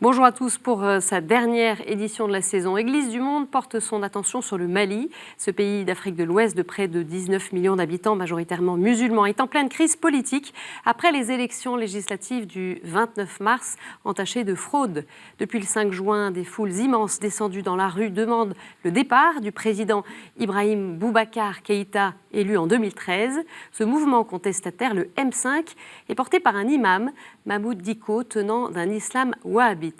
Bonjour à tous. Pour sa dernière édition de la saison, Église du Monde porte son attention sur le Mali. Ce pays d'Afrique de l'Ouest de près de 19 millions d'habitants, majoritairement musulmans, est en pleine crise politique après les élections législatives du 29 mars entachées de fraude. Depuis le 5 juin, des foules immenses descendues dans la rue demandent le départ du président Ibrahim Boubacar Keïta, élu en 2013. Ce mouvement contestataire, le M5, est porté par un imam, Mahmoud Dicko, tenant d'un islam wahhabite.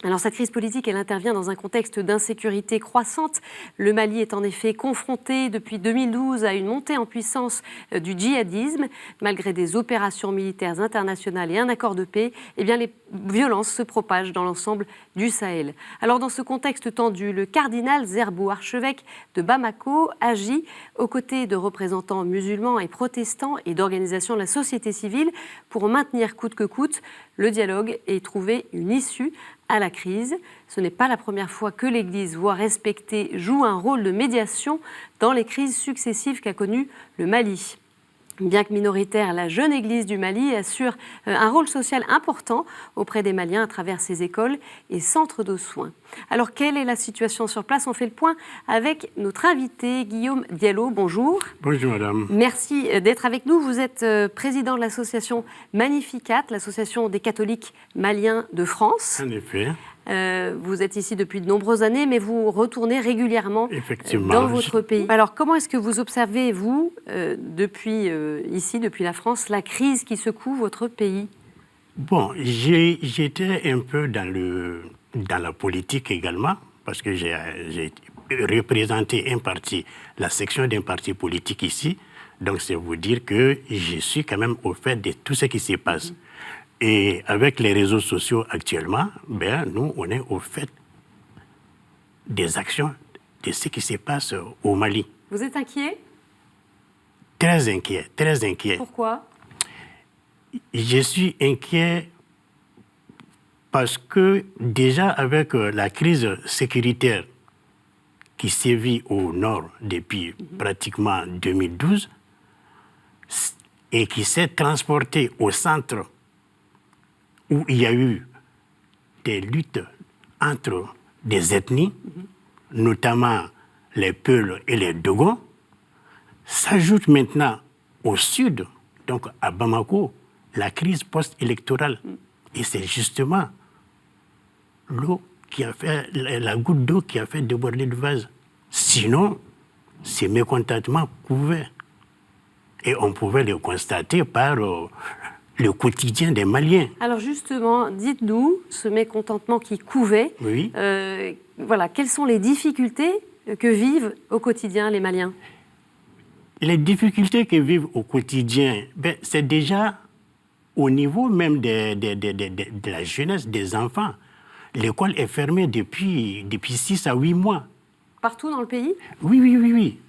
Alors cette crise politique, elle intervient dans un contexte d'insécurité croissante. Le Mali est en effet confronté depuis 2012 à une montée en puissance du djihadisme. Malgré des opérations militaires internationales et un accord de paix, eh bien les violences se propagent dans l'ensemble du Sahel. Alors dans ce contexte tendu, le cardinal Zerbou, archevêque de Bamako, agit aux côtés de représentants musulmans et protestants et d'organisations de la société civile pour maintenir coûte que coûte le dialogue et trouver une issue à la crise. Ce n'est pas la première fois que l'Église, voire respectée, joue un rôle de médiation dans les crises successives qu'a connues le Mali. Bien que minoritaire, la jeune Église du Mali assure un rôle social important auprès des Maliens à travers ses écoles et centres de soins. Alors, quelle est la situation sur place? On fait le point avec notre invité, Guillaume Diallo. Bonjour. Bonjour, madame. Merci d'être avec nous. Vous êtes président de l'association Magnificat, l'association des catholiques maliens de France. En effet. Vous êtes ici depuis de nombreuses années, mais vous retournez régulièrement dans votre pays. Alors, comment est-ce que vous observez, vous, depuis la France, la crise qui secoue votre pays? Bon, j'étais un peu dans la politique également, parce que j'ai représenté un parti, la section d'un parti politique ici. Donc, c'est vous dire que je suis quand même au fait de tout ce qui se passe. Et avec les réseaux sociaux actuellement, nous, on est au fait des actions de ce qui se passe au Mali. Vous êtes inquiet? Très inquiet, très inquiet. Pourquoi? Je suis inquiet parce que déjà avec la crise sécuritaire qui sévit au nord depuis pratiquement 2012 et qui s'est transportée au centre où il y a eu des luttes entre des ethnies, notamment les Peuls et les Dogons, s'ajoute maintenant au sud, donc à Bamako, la crise post-électorale. Et c'est justement l'eau qui a fait, la goutte d'eau qui a fait déborder le vase. Sinon, ces mécontentements pouvaient, et on pouvait le constater par le quotidien des Maliens. Alors justement, dites-nous, ce mécontentement qui couvait, oui. Quelles sont les difficultés que vivent au quotidien les Maliens? Les difficultés que vivent au quotidien, c'est déjà au niveau même de la jeunesse, des enfants. L'école est fermée depuis 6 à 8 mois. Partout dans le pays? Oui.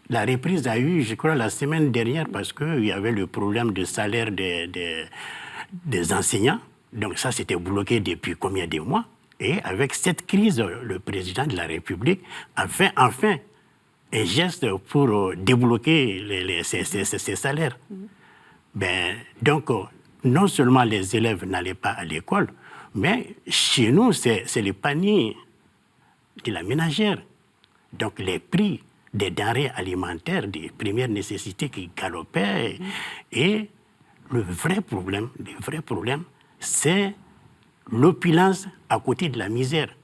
La reprise a eu, je crois, la semaine dernière parce qu'il y avait le problème de salaire des enseignants. Donc ça, c'était bloqué depuis combien de mois? Et avec cette crise, le président de la République a fait enfin un geste pour débloquer ces salaires. Donc, non seulement les élèves n'allaient pas à l'école, mais chez nous, c'est le panier de la ménagère. Donc, les prix des denrées alimentaires, des premières nécessités qui galopaient. Et le vrai problème, c'est l'opulence à côté de la misère.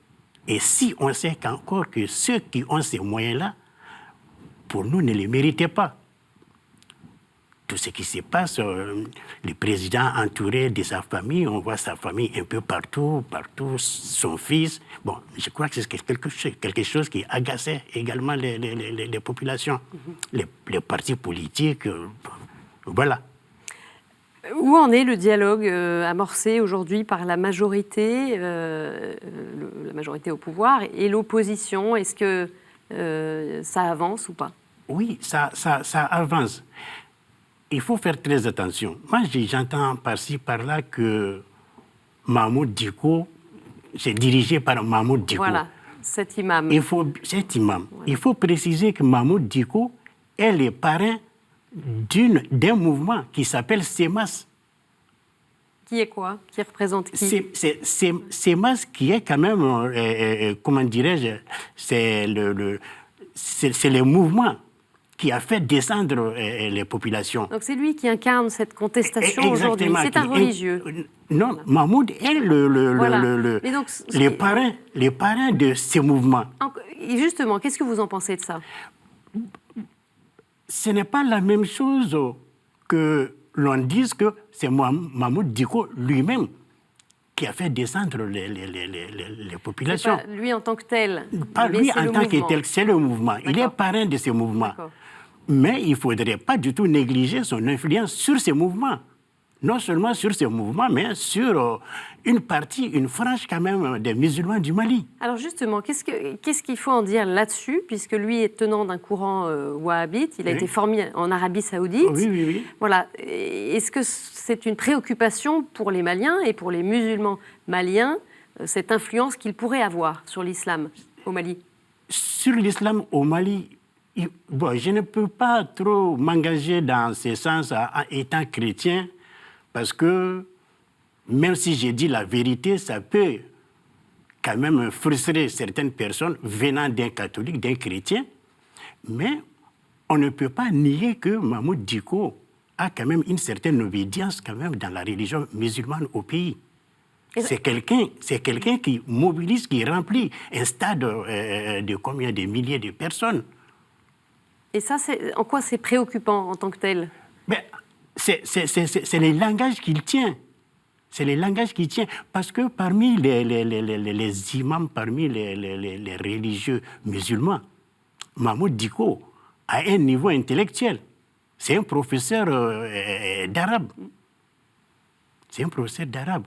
Et si on sait qu'encore que ceux qui ont ces moyens-là, pour nous, ne les méritaient pas. Tout ce qui se passe, le président entouré de sa famille, on voit sa famille un peu partout, son fils. Bon, je crois que c'est quelque chose qui agaçait également les populations, les partis politiques, voilà. Où en est le dialogue amorcé aujourd'hui par la majorité au pouvoir et l'opposition? Est-ce que ça avance ou pas? Oui, ça avance. Il faut faire très attention. Moi, j'entends par-ci, par-là que Mahmoud Dicko, c'est dirigé par Mahmoud Dicko. Voilà, cet imam. Il faut préciser que Mahmoud Dicko est le parrain d'un mouvement qui s'appelle SEMAS. Qui est quoi? Qui représente qui? C'est Mas qui est quand même, comment dirais-je, c'est le mouvement qui a fait descendre les populations. Donc c'est lui qui incarne cette contestation aujourd'hui. C'est un religieux. Non, Mahmoud est les parrains de ces mouvements. Justement, qu'est-ce que vous en pensez de ça? Ce n'est pas la même chose que l'on dise que c'est Mahmoud Dicko lui-même qui a fait descendre les populations. Pas lui en tant que tel. Pas lui en tant que tel, c'est le mouvement. Il est parrain de ces mouvements. Mais il ne faudrait pas du tout négliger son influence sur ces mouvements. Non seulement sur ces mouvements, mais sur une frange quand même des musulmans du Mali. Alors justement, qu'est-ce qu'il faut en dire là-dessus, puisque lui est tenant d'un courant wahhabite, il a été formé en Arabie Saoudite. Oui. Voilà. Est-ce que c'est une préoccupation pour les Maliens et pour les musulmans maliens, cette influence qu'il pourrait avoir sur l'islam au Mali? Sur l'islam au Mali, je ne peux pas trop m'engager dans ce sens en étant chrétien, parce que même si j'ai dit la vérité, ça peut quand même frustrer certaines personnes venant d'un catholique, d'un chrétien. Mais on ne peut pas nier que Mahmoud Dicko a quand même une certaine obédience quand même dans la religion musulmane au pays. C'est quelqu'un qui mobilise, qui remplit un stade de combien de milliers de personnes. Et ça, en quoi c'est préoccupant en tant que tel? C'est les langages qu'il tient. C'est les langages qu'il tient. Parce que parmi les imams, parmi les religieux musulmans, Mahmoud Dicko a un niveau intellectuel. C'est un professeur d'arabe. C'est un professeur d'arabe.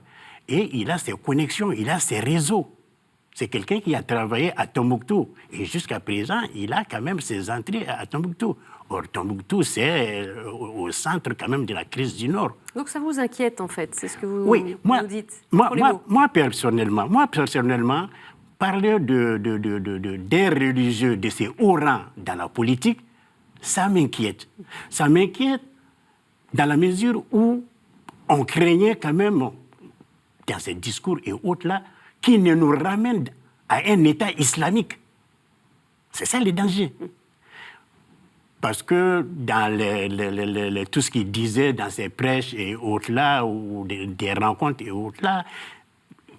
Et il a ses connexions, il a ses réseaux. C'est quelqu'un qui a travaillé à Tombouctou. Et jusqu'à présent, il a quand même ses entrées à Tombouctou. Or, Tombouctou, c'est au centre quand même de la crise du Nord. Donc ça vous inquiète, en fait, c'est ce que vous nous dites? Moi, personnellement, parler d'un religieux de ces hauts rangs dans la politique, ça m'inquiète. Ça m'inquiète dans la mesure où on craignait quand même, dans ces discours et autres-là, qui ne nous ramène à un État islamique. C'est ça le danger. Parce que dans tout ce qu'il disait dans ses prêches et autres-là, ou des rencontres et autres-là,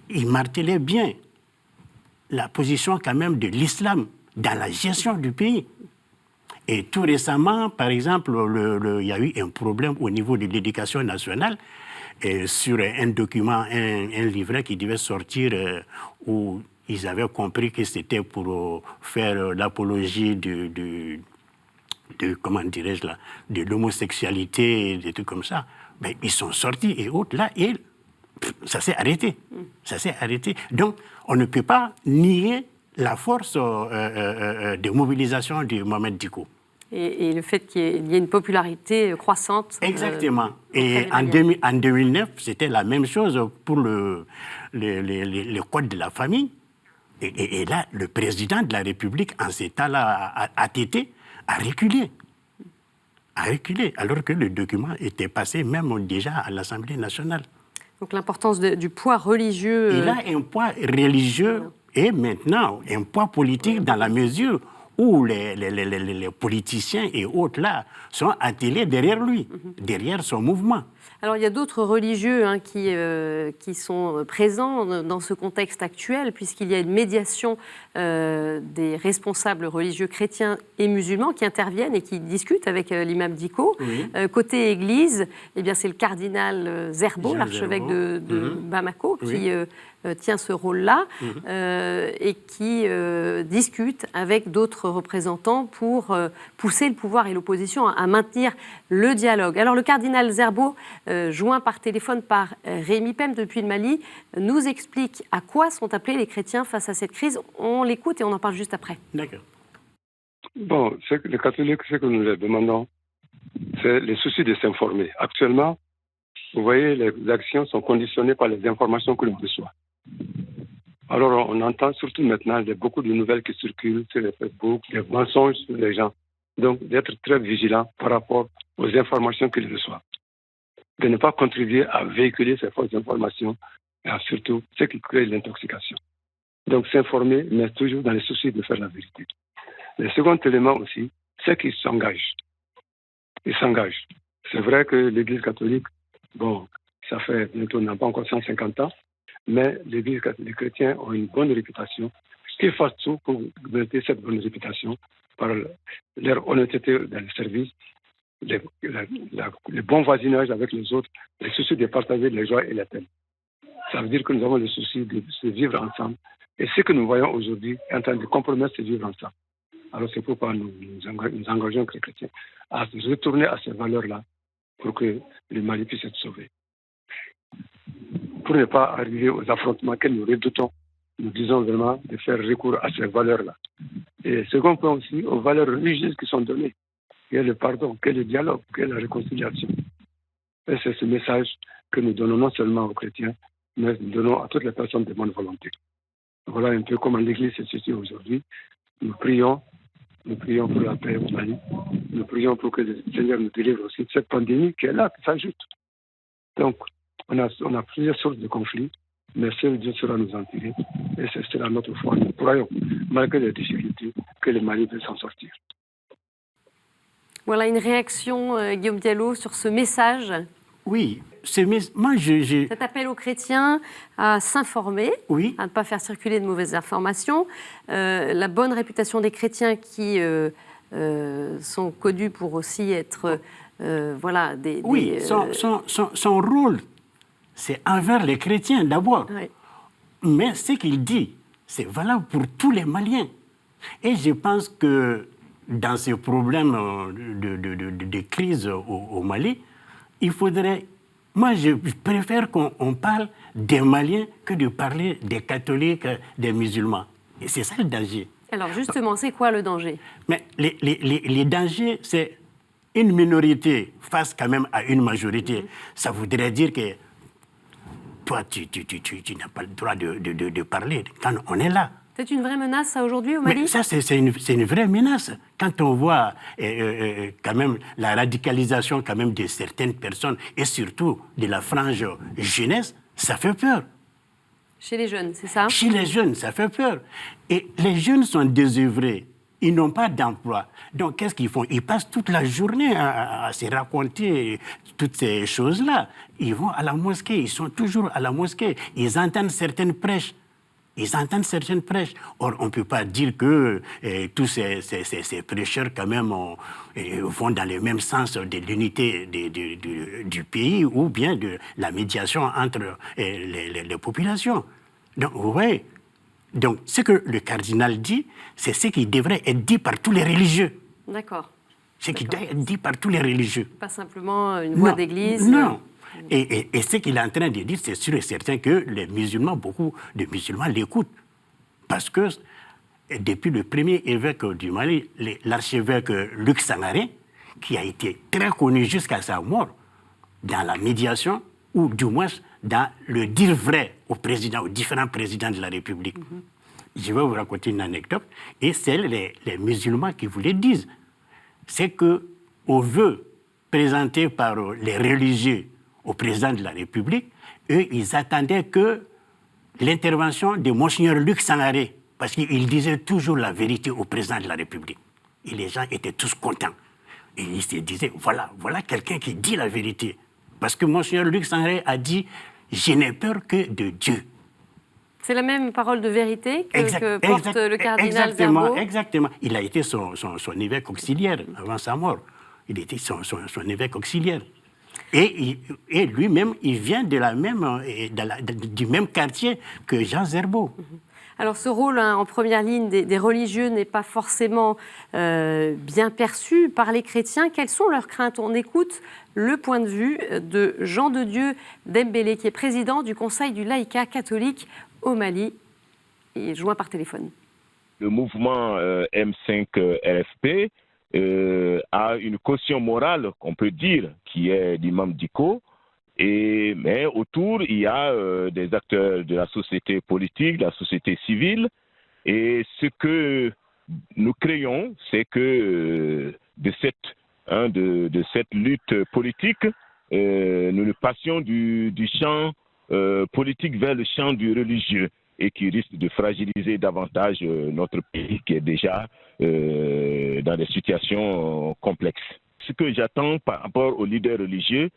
il martelait bien la position quand même de l'islam dans la gestion du pays. Et tout récemment, par exemple, il y a eu un problème au niveau de l'éducation nationale, sur un document, un livret qui devait sortir où ils avaient compris que c'était pour faire l'apologie de comment dirais-je là, de l'homosexualité, des trucs comme ça. Mais ils sont sortis et autres là, et ça s'est arrêté. Ça s'est arrêté. Donc, on ne peut pas nier la force de mobilisation de Mohamed Dicko. Et le fait qu'il y ait une popularité croissante. Exactement. Et en 2009, c'était la même chose pour le code de la famille. Et là, le président de la République, en ces temps-là, a reculé. Alors que le document était passé même déjà à l'Assemblée nationale. Donc l'importance du poids religieux... Il a un poids religieux et maintenant un poids politique dans la mesure où les politiciens et autres là sont attelés derrière lui, derrière son mouvement. Alors il y a d'autres religieux qui sont présents dans ce contexte actuel, puisqu'il y a une médiation des responsables religieux chrétiens et musulmans qui interviennent et qui discutent avec l'imam Dicko. Oui. Côté Église, eh bien, c'est le cardinal Zerbo, l'archevêque de Bamako, qui tient ce rôle-là et qui discute avec d'autres représentants pour pousser le pouvoir et l'opposition à maintenir le dialogue. Alors le cardinal Zerbo, joint par téléphone par Rémi Pem depuis le Mali, nous explique à quoi sont appelés les chrétiens face à cette crise. On l'écoute et on en parle juste après. D'accord. Bon, les catholiques, ce que nous leur demandons, c'est le souci de s'informer. Actuellement, vous voyez, les actions sont conditionnées par les informations que l'on reçoit. Alors, on entend surtout maintenant beaucoup de nouvelles qui circulent sur les Facebook, des mensonges sur les gens. Donc, d'être très vigilant par rapport aux informations qu'ils reçoivent. de ne pas contribuer à véhiculer ces fausses informations et surtout ce qui crée l'intoxication. Donc s'informer, mais toujours dans le souci de faire la vérité. Le second élément aussi, c'est qu'ils s'engagent. Ils s'engagent. C'est vrai que l'Église catholique, bon, ça fait bientôt, on n'a pas encore 150 ans, mais l'Église catholique, les chrétiens ont une bonne réputation. Qu'ils fassent tout pour mériter cette bonne réputation par leur honnêteté dans le service, le bon voisinage avec les autres, le souci de partager les joies et les peines. Ça veut dire que nous avons le souci de vivre ensemble. Et ce que nous voyons aujourd'hui est en train de compromettre ce vivre ensemble. Alors c'est pourquoi nous engageons les chrétiens à retourner à ces valeurs-là pour que le Mali puisse être sauvé. Pour ne pas arriver aux affrontements que nous redoutons, nous disons vraiment de faire recours à ces valeurs-là. Et second point aussi, aux valeurs religieuses qui sont données, qui est le pardon, qui est le dialogue, qui est la réconciliation. Et c'est ce message que nous donnons non seulement aux chrétiens, mais nous donnons à toutes les personnes de bonne volonté. Voilà un peu comment l'Église se situe aujourd'hui. Nous prions pour la paix au Mali. Nous prions pour que le Seigneur nous délivre aussi de cette pandémie qui est là, qui s'ajoute. Donc, on a plusieurs sources de conflits, mais seul Dieu sera nous en tirer. Et c'est cela notre foi. Nous croyons, malgré les difficultés, que le Mali peut s'en sortir. Voilà une réaction, Guillaume Diallo, sur ce message. Oui, moi cet appel aux chrétiens à s'informer, oui, à ne pas faire circuler de mauvaises informations. La bonne réputation des chrétiens qui sont connus pour aussi être Oui, son rôle, c'est envers les chrétiens d'abord. Oui. Mais ce qu'il dit, c'est valable pour tous les Maliens. Et je pense que dans ce problème de crise au Mali, il faudrait... Moi, je préfère qu'on parle des Maliens que de parler des catholiques, des musulmans. Et c'est ça le danger. Alors justement, c'est quoi le danger? Mais les dangers, c'est une minorité face quand même à une majorité. Ça voudrait dire que toi, tu n'as pas le droit de parler quand on est là. C'est une vraie menace, ça, aujourd'hui, au Mali? Mais ça, c'est une vraie menace. Quand on voit quand même la radicalisation quand même de certaines personnes, et surtout de la frange jeunesse, ça fait peur. Chez les jeunes, c'est ça? Chez les jeunes, ça fait peur. Et les jeunes sont désœuvrés. Ils n'ont pas d'emploi. Donc, qu'est-ce qu'ils font? Ils passent toute la journée à se raconter toutes ces choses-là. Ils vont à la mosquée, ils sont toujours à la mosquée. Ils entendent certaines prêches. Or, on ne peut pas dire que tous ces prêcheurs, quand même, vont dans le même sens de l'unité du pays ou bien de la médiation entre les populations. Donc, vous voyez, donc, ce que le cardinal dit, c'est ce qui devrait être dit par tous les religieux. D'accord. Ce qui doit être dit par tous les religieux. Pas simplement une voix d'église. Non. Et ce qu'il est en train de dire, c'est sûr et certain que les musulmans, beaucoup de musulmans l'écoutent. Parce que depuis le premier évêque du Mali, l'archevêque Luc Sangaré, qui a été très connu jusqu'à sa mort dans la médiation, ou du moins dans le dire vrai aux différents présidents de la République. Je vais vous raconter une anecdote, et c'est les musulmans qui vous le disent. C'est qu'au vœu présenté par les religieux au président de la République, eux, ils attendaient que l'intervention de Monseigneur Luc Sangaré, parce qu'il disait toujours la vérité au président de la République. Et les gens étaient tous contents. Et ils se disaient, voilà quelqu'un qui dit la vérité. Parce que Monseigneur Luc Sangaré a dit, je n'ai peur que de Dieu. C'est la même parole de vérité que porte le cardinal Zerbo. Exactement. Il a été son évêque auxiliaire avant sa mort. Il était son évêque auxiliaire. Et lui-même, il vient du même quartier que Jean Zerbo. Alors ce rôle en première ligne des religieux n'est pas forcément bien perçu par les chrétiens. Quelles sont leurs craintes? On écoute le point de vue de Jean de Dieu Dembélé, qui est président du Conseil du laïcat catholique au Mali. Il est joint par téléphone. Le mouvement M5-RFP a une caution morale, qu'on peut dire, qui est d'Imam Dicko. Mais autour, il y a des acteurs de la société politique, de la société civile. Et ce que nous craignons, c'est que de cette lutte politique nous passions du champ politique vers le champ du religieux et qui risque de fragiliser davantage notre pays qui est déjà dans des situations complexes. Ce que j'attends par rapport aux leaders religieux,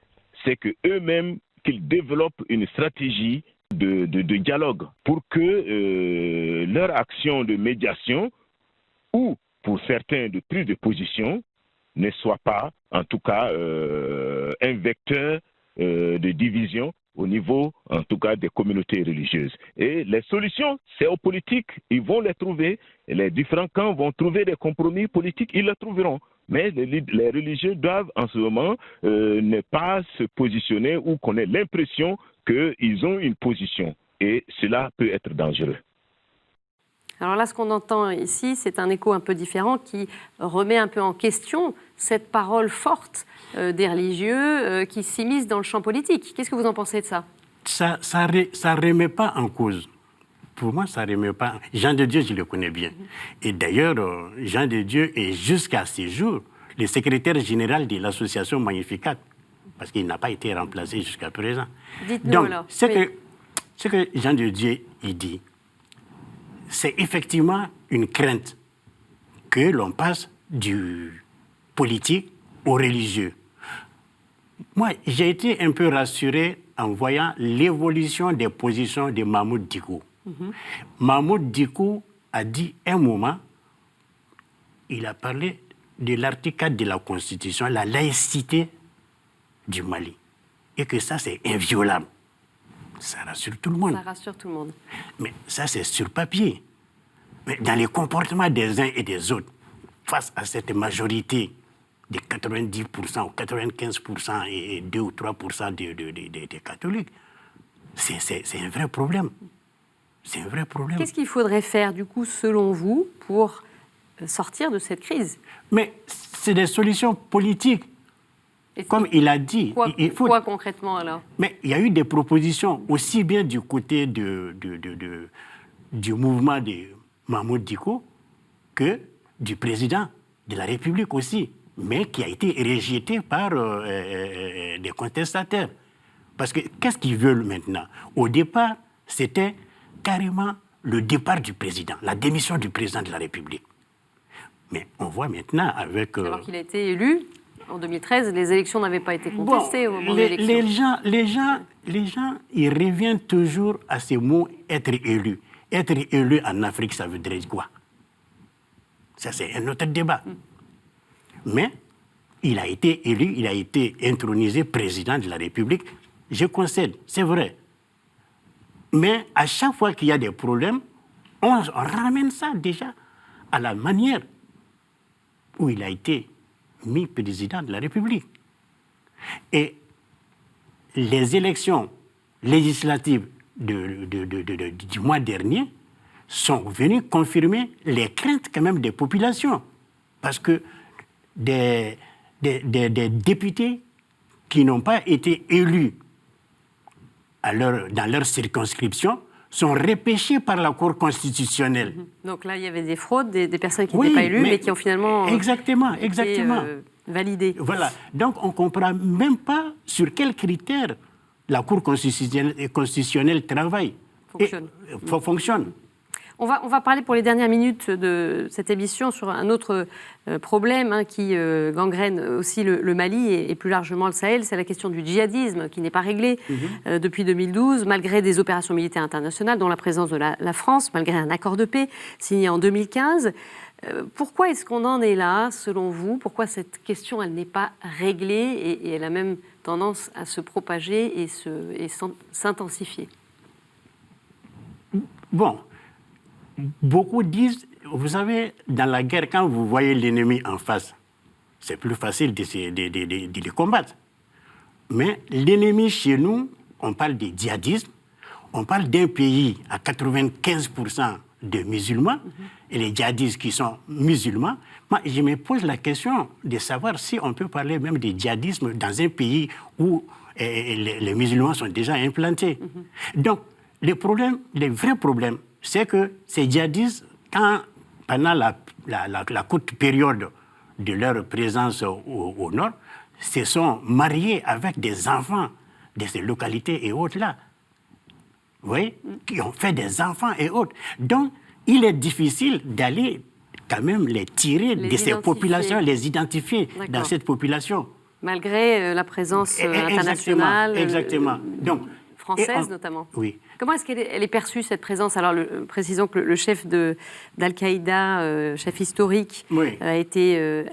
c'est qu'eux-mêmes, qu'ils développent une stratégie de dialogue pour que leur action de médiation ou pour certains de prise de position ne soit pas, en tout cas, un vecteur de division au niveau, en tout cas, des communautés religieuses. Et les solutions, c'est aux politiques, ils vont les trouver. Et les différents camps vont trouver des compromis politiques, ils les trouveront. Mais les religieux doivent, en ce moment, ne pas se positionner ou qu'on ait l'impression qu'ils ont une position. Et cela peut être dangereux. Alors là, ce qu'on entend ici, c'est un écho un peu différent qui remet un peu en question cette parole forte des religieux qui s'immiscent dans le champ politique. Qu'est-ce que vous en pensez de ça ? Ça ne remet pas en cause. Pour moi, ça ne remet pas. Jean de Dieu, je le connais bien. Et d'ailleurs, Jean de Dieu est jusqu'à ce jour le secrétaire général de l'association Magnificat, parce qu'il n'a pas été remplacé jusqu'à présent. Dites-nous donc, alors. Ce que Jean de Dieu il dit, c'est effectivement une crainte que l'on passe du politique au religieux. Moi, j'ai été un peu rassuré en voyant l'évolution des positions de Mahmoud Dicko. Mahmoud Dicko a dit un moment, il a parlé de l'article 4 de la Constitution, la laïcité du Mali, et que ça, c'est inviolable. Ça rassure tout le monde. Ça rassure tout le monde. Mais ça, c'est sur papier. Mais dans les comportements des uns et des autres, face à cette majorité de 90% ou 95% et 2 ou 3% des catholiques, c'est un vrai problème. C'est un vrai problème. Qu'est-ce qu'il faudrait faire, du coup, selon vous, pour sortir de cette crise ? Mais c'est des solutions politiques. Comme il a dit. Quoi concrètement, alors ? Mais il y a eu des propositions, aussi bien du côté du mouvement de Mahmoud Dicko que du président de la République aussi, mais qui a été rejeté par des contestataires. Parce que qu'est-ce qu'ils veulent maintenant ? Au départ, c'était carrément le départ du président, la démission du président de la République. Mais on voit maintenant avec... Alors qu'il a été élu en 2013, les élections n'avaient pas été contestées au moment des élections. Les gens, ils reviennent toujours à ce mot « être élu ». Être élu en Afrique, ça veut dire quoi ? Ça, c'est un autre débat. Mais il a été élu, il a été intronisé président de la République. Je concède, c'est vrai. Mais à chaque fois qu'il y a des problèmes, on ramène ça déjà à la manière où il a été mis président de la République. Et les élections législatives du mois dernier sont venues confirmer les craintes quand même des populations. Parce que des députés qui n'ont pas été élus dans leur circonscription sont repêchés par la Cour constitutionnelle. Donc là, il y avait des fraudes, des personnes qui n'étaient pas élues, mais qui ont finalement été validées. Voilà. Donc, on ne comprend même pas sur quels critères la Cour constitutionnelle travaille. Fonctionne. On va parler pour les dernières minutes de cette émission sur un autre problème qui gangrène aussi le Mali et plus largement le Sahel, c'est la question du djihadisme qui n'est pas réglée depuis 2012, malgré des opérations militaires internationales, dont la présence de la France, malgré un accord de paix signé en 2015. Pourquoi est-ce qu'on en est là, selon vous ? Pourquoi cette question, elle n'est pas réglée et elle a même tendance à se propager et s'intensifier ? Bon. Beaucoup disent, vous savez, dans la guerre, quand vous voyez l'ennemi en face, c'est plus facile de le combattre. Mais l'ennemi chez nous, on parle de djihadisme, on parle d'un pays à 95% de musulmans, et les djihadistes qui sont musulmans. Moi, je me pose la question de savoir si on peut parler même de djihadisme dans un pays où les musulmans sont déjà implantés. Donc, le vrai problème, c'est que ces djihadistes, pendant la courte période de leur présence au nord, se sont mariés avec des enfants de ces localités et autres-là. Vous voyez, qui ont fait des enfants et autres. Donc, il est difficile d'aller quand même les tirer de ces populations, les identifier dans cette population. Malgré la présence internationale. Exactement. Donc, française notamment. Oui. Comment est-ce qu'elle est perçue, cette présence? Alors, précisons que le chef d'Al-Qaïda, chef historique, a été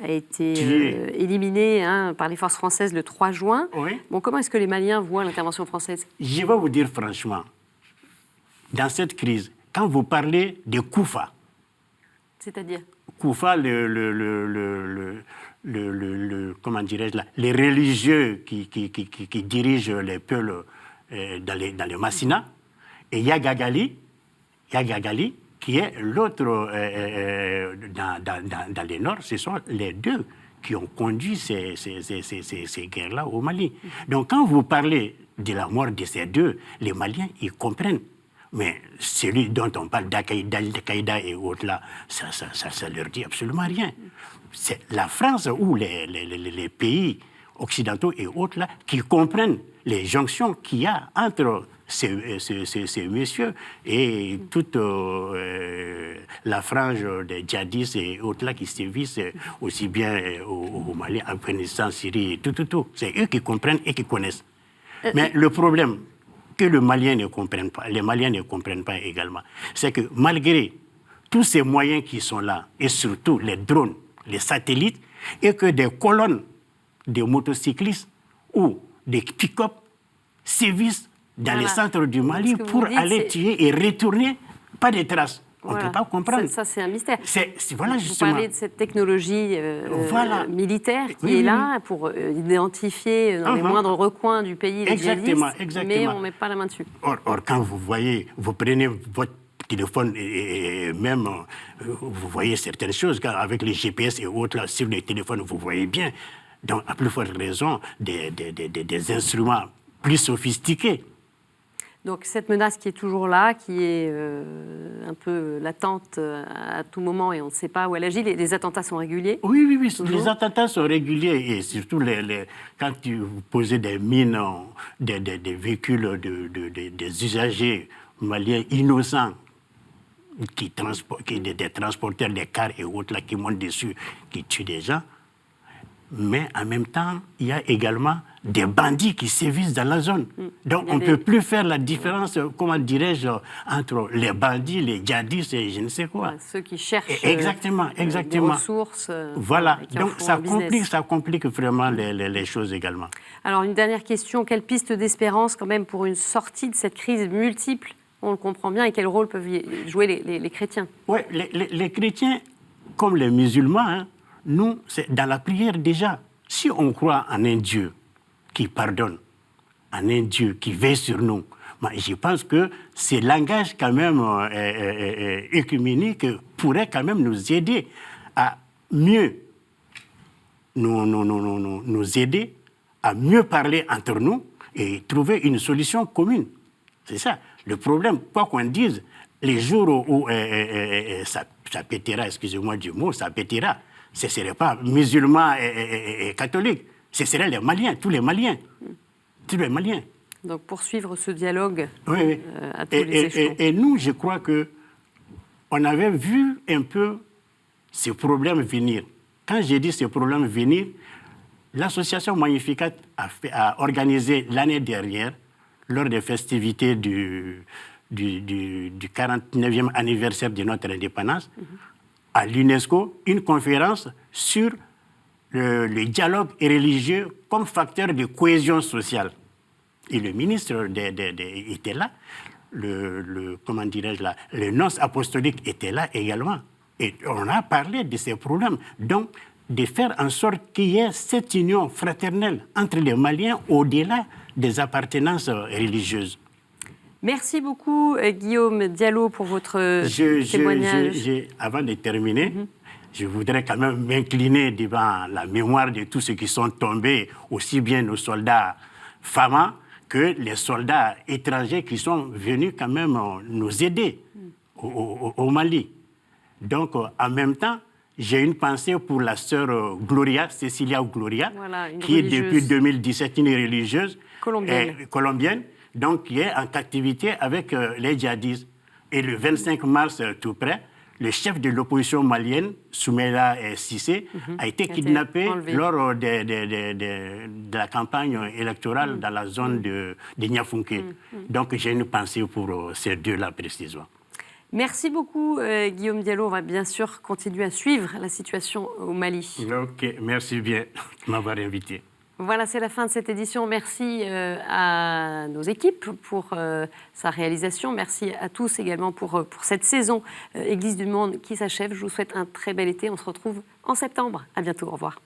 éliminé par les forces françaises le 3 juin. Oui. Bon, comment est-ce que les Maliens voient l'intervention française? Je vais vous dire franchement, dans cette crise, quand vous parlez de Koufa, c'est-à-dire Koufa, comment dirais-je, les religieux qui dirigent les peuples dans les Massina, et Yagagali, qui est l'autre dans le nord, ce sont les deux qui ont conduit ces guerres-là au Mali. Donc quand vous parlez de la mort de ces deux, les Maliens, ils comprennent. Mais celui dont on parle d'Al-Qaïda et autres là, ça leur dit absolument rien. C'est la France ou les pays occidentaux et autres là qui comprennent les jonctions qu'il y a entre ces messieurs et toute la frange des djihadistes et autres là qui sévissent aussi bien au Mali, Afghanistan, Syrie, tout. C'est eux qui comprennent et qui connaissent. Mais le problème que les Maliens ne comprennent pas également, c'est que malgré tous ces moyens qui sont là, et surtout les drones, les satellites, et que des colonnes de motocyclistes ou des pick-up sévissent dans les centres du Mali pour aller tuer et retourner, pas de traces. On ne peut pas comprendre. Ça, c'est un mystère. Voilà, justement. Vous parlez de cette technologie militaire qui est là pour identifier dans les moindres recoins du pays les djihadistes, mais on ne met pas la main dessus. Or, quand vous prenez votre téléphone et même vous voyez certaines choses, car avec les GPS et autres, là, sur les téléphones, vous voyez bien. Donc, à plus forte raison, des instruments plus sophistiqués. Donc cette menace qui est toujours là, qui est un peu latente à tout moment et on ne sait pas où elle agit, les attentats sont réguliers? Oui, les attentats sont réguliers et surtout quand vous posez des mines, des véhicules, des usagers maliens innocents, des transporteurs, des cars et autres là, qui montent dessus, qui tuent des gens. Mais en même temps, il y a également des bandits qui sévissent dans la zone. Donc, on ne peut plus faire la différence, comment dirais-je, entre les bandits, les djihadistes et je ne sais quoi. Ceux qui cherchent exactement. des ressources. Voilà, donc ça complique vraiment les choses également. Alors, une dernière question. Quelle piste d'espérance, quand même, pour une sortie de cette crise multiple? On le comprend bien. Et quel rôle peuvent jouer les chrétiens? Oui, les chrétiens, comme les musulmans, nous, c'est dans la prière déjà. Si on croit en un Dieu qui pardonne, en un Dieu qui veille sur nous, je pense que ce langage quand même œcuménique pourrait quand même nous aider à mieux nous aider à mieux parler entre nous et trouver une solution commune. C'est ça. Le problème, quoi qu'on dise, les jours où ça pétera, excusez-moi du mot, ça pétera, ce ne serait pas musulmans et catholiques, ce seraient les Maliens, tous les Maliens. Tous les Maliens. Donc poursuivre ce dialogue à tous les échelons. Et nous, je crois qu'on avait vu un peu ces problèmes venir. Quand j'ai dit ces problèmes venir, l'association Magnificat a organisé l'année dernière, lors des festivités du 49e anniversaire de notre indépendance, à l'UNESCO, une conférence sur le dialogue religieux comme facteur de cohésion sociale. Et le ministre était là, comment dirais-je là, le nonce apostolique était là également. Et on a parlé de ces problèmes. Donc, de faire en sorte qu'il y ait cette union fraternelle entre les Maliens au-delà des appartenances religieuses. Merci beaucoup, Guillaume Diallo, pour votre témoignage. Avant de terminer, je voudrais quand même m'incliner devant la mémoire de tous ceux qui sont tombés, aussi bien nos soldats FAMA que les soldats étrangers qui sont venus quand même nous aider au Mali. Donc, en même temps, J'ai une pensée pour la sœur Gloria, Cecilia Gloria, Voilà, une qui est religieuse. depuis 2017 une religieuse colombienne, donc qui est en captivité avec les djihadistes. Et le 25 mars, tout près, le chef de l'opposition malienne, Soumaïla Cissé, a été kidnappé lors de la campagne électorale dans la zone de Niafunké. Donc j'ai une pensée pour ces deux-là précisément. Merci beaucoup Guillaume Diallo. On va bien sûr continuer à suivre la situation au Mali. Ok, merci bien de m'avoir invité. Voilà, c'est la fin de cette édition. Merci à nos équipes pour sa réalisation. Merci à tous également pour cette saison Église du Monde qui s'achève. Je vous souhaite un très bel été. On se retrouve en septembre. À bientôt. Au revoir.